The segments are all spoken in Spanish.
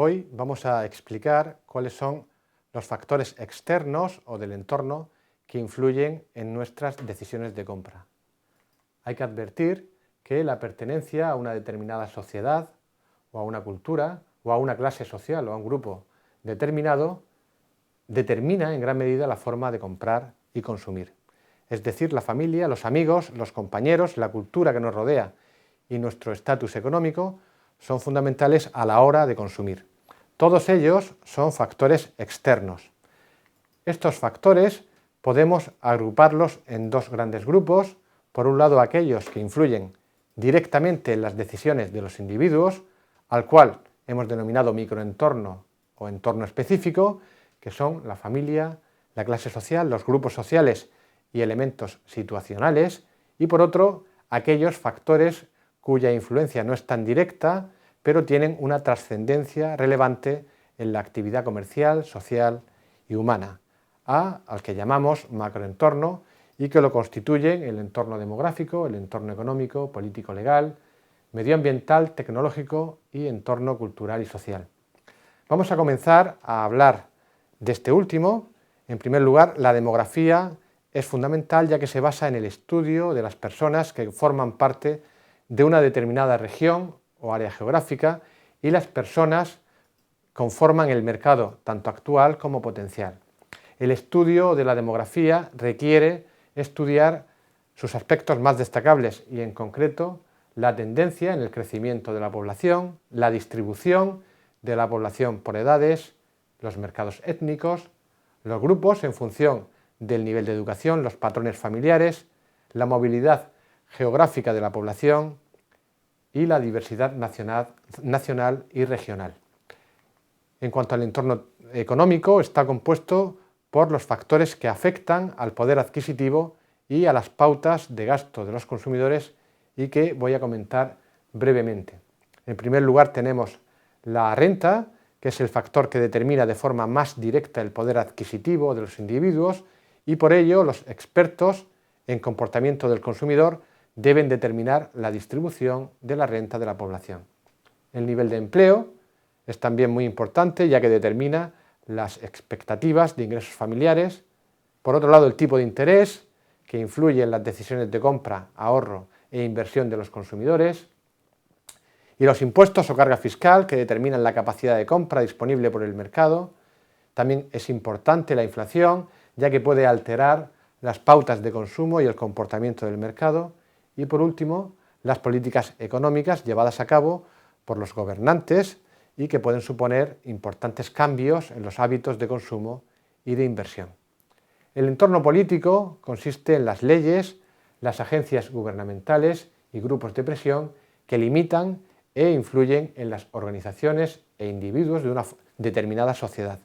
Hoy vamos a explicar cuáles son los factores externos o del entorno que influyen en nuestras decisiones de compra. Hay que advertir que la pertenencia a una determinada sociedad o a una cultura o a una clase social o a un grupo determinado determina en gran medida la forma de comprar y consumir. Es decir, la familia, los amigos, los compañeros, la cultura que nos rodea y nuestro estatus económico son fundamentales a la hora de consumir. Todos ellos son factores externos. Estos factores podemos agruparlos en dos grandes grupos. Por un lado, aquellos que influyen directamente en las decisiones de los individuos, al cual hemos denominado microentorno o entorno específico, que son la familia, la clase social, los grupos sociales y elementos situacionales, y por otro, aquellos factores cuya influencia no es tan directa, pero tienen una trascendencia relevante en la actividad comercial, social y humana, al que llamamos macroentorno y que lo constituyen el entorno demográfico, el entorno económico, político-legal, medioambiental, tecnológico y entorno cultural y social. Vamos a comenzar a hablar de este último. En primer lugar, la demografía es fundamental ya que se basa en el estudio de las personas que forman parte de una determinada región o área geográfica y las personas conforman el mercado tanto actual como potencial. El estudio de la demografía requiere estudiar sus aspectos más destacables y en concreto la tendencia en el crecimiento de la población, la distribución de la población por edades, los mercados étnicos, los grupos en función del nivel de educación, los patrones familiares, la movilidad geográfica de la población y la diversidad nacional y regional. En cuanto al entorno económico, está compuesto por los factores que afectan al poder adquisitivo y a las pautas de gasto de los consumidores y que voy a comentar brevemente. En primer lugar tenemos la renta, que es el factor que determina de forma más directa el poder adquisitivo de los individuos y por ello los expertos en comportamiento del consumidor deben determinar la distribución de la renta de la población. El nivel de empleo es también muy importante ya que determina las expectativas de ingresos familiares. Por otro lado, el tipo de interés que influye en las decisiones de compra, ahorro e inversión de los consumidores. Y los impuestos o carga fiscal que determinan la capacidad de compra disponible por el mercado. También es importante la inflación ya que puede alterar las pautas de consumo y el comportamiento del mercado. Y por último, las políticas económicas llevadas a cabo por los gobernantes y que pueden suponer importantes cambios en los hábitos de consumo y de inversión. El entorno político consiste en las leyes, las agencias gubernamentales y grupos de presión que limitan e influyen en las organizaciones e individuos de una determinada sociedad.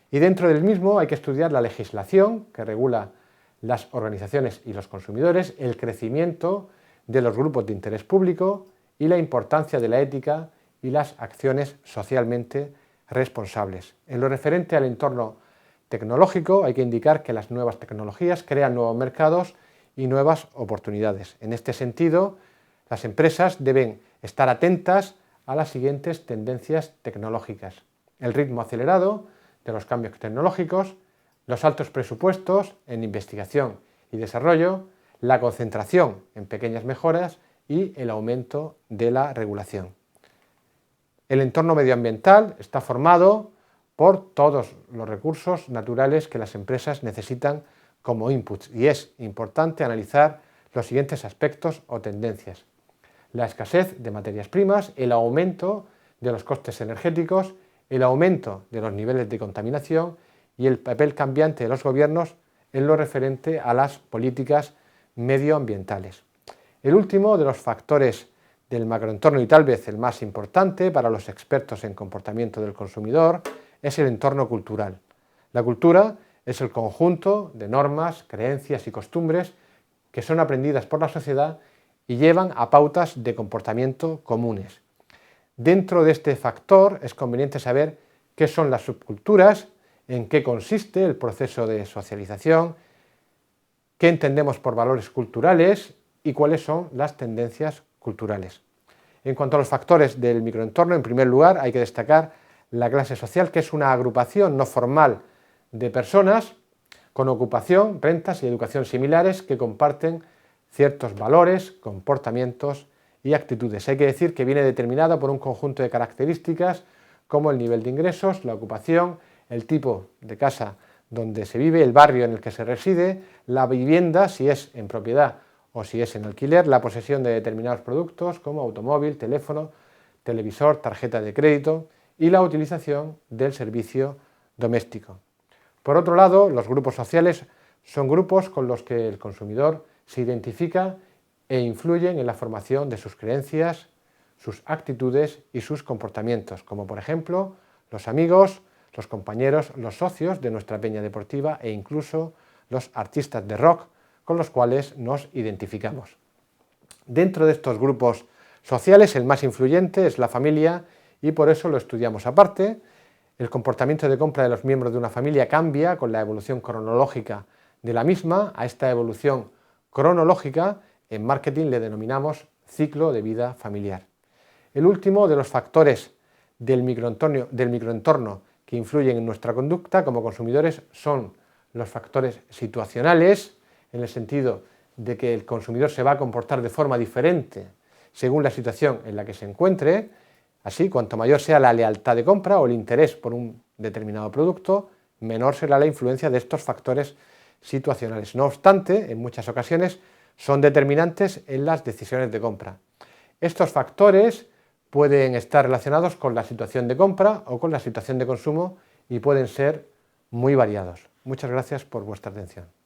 Y dentro del mismo hay que estudiar la legislación que regula las organizaciones y los consumidores, el crecimiento de los grupos de interés público y la importancia de la ética y las acciones socialmente responsables. En lo referente al entorno tecnológico hay que indicar que las nuevas tecnologías crean nuevos mercados y nuevas oportunidades. En este sentido, las empresas deben estar atentas a las siguientes tendencias tecnológicas: el ritmo acelerado de los cambios tecnológicos, los altos presupuestos en investigación y desarrollo, la concentración en pequeñas mejoras y el aumento de la regulación. El entorno medioambiental está formado por todos los recursos naturales que las empresas necesitan como inputs y es importante analizar los siguientes aspectos o tendencias: la escasez de materias primas, el aumento de los costes energéticos, el aumento de los niveles de contaminación y el papel cambiante de los gobiernos en lo referente a las políticas medioambientales. El último de los factores del macroentorno y tal vez el más importante para los expertos en comportamiento del consumidor es el entorno cultural. La cultura es el conjunto de normas, creencias y costumbres que son aprendidas por la sociedad y llevan a pautas de comportamiento comunes. Dentro de este factor es conveniente saber qué son las subculturas, en qué consiste el proceso de socialización, qué entendemos por valores culturales y cuáles son las tendencias culturales. En cuanto a los factores del microentorno, en primer lugar hay que destacar la clase social, que es una agrupación no formal de personas con ocupación, rentas y educación similares que comparten ciertos valores, comportamientos y actitudes. Hay que decir que viene determinada por un conjunto de características como el nivel de ingresos, la ocupación, el tipo de casa donde se vive, el barrio en el que se reside, la vivienda, si es en propiedad o si es en alquiler, la posesión de determinados productos como automóvil, teléfono, televisor, tarjeta de crédito y la utilización del servicio doméstico. Por otro lado, los grupos sociales son grupos con los que el consumidor se identifica e influyen en la formación de sus creencias, sus actitudes y sus comportamientos, como por ejemplo los amigos, los compañeros, los socios de nuestra peña deportiva e incluso los artistas de rock con los cuales nos identificamos. Dentro de estos grupos sociales, el más influyente es la familia y por eso lo estudiamos aparte. El comportamiento de compra de los miembros de una familia cambia con la evolución cronológica de la misma. A esta evolución cronológica en marketing le denominamos ciclo de vida familiar. El último de los factores del microentorno que influyen en nuestra conducta como consumidores son los factores situacionales, en el sentido de que el consumidor se va a comportar de forma diferente según la situación en la que se encuentre. Así, cuanto mayor sea la lealtad de compra o el interés por un determinado producto, menor será la influencia de estos factores situacionales. No obstante, en muchas ocasiones son determinantes en las decisiones de compra. Estos factores pueden estar relacionados con la situación de compra o con la situación de consumo y pueden ser muy variados. Muchas gracias por vuestra atención.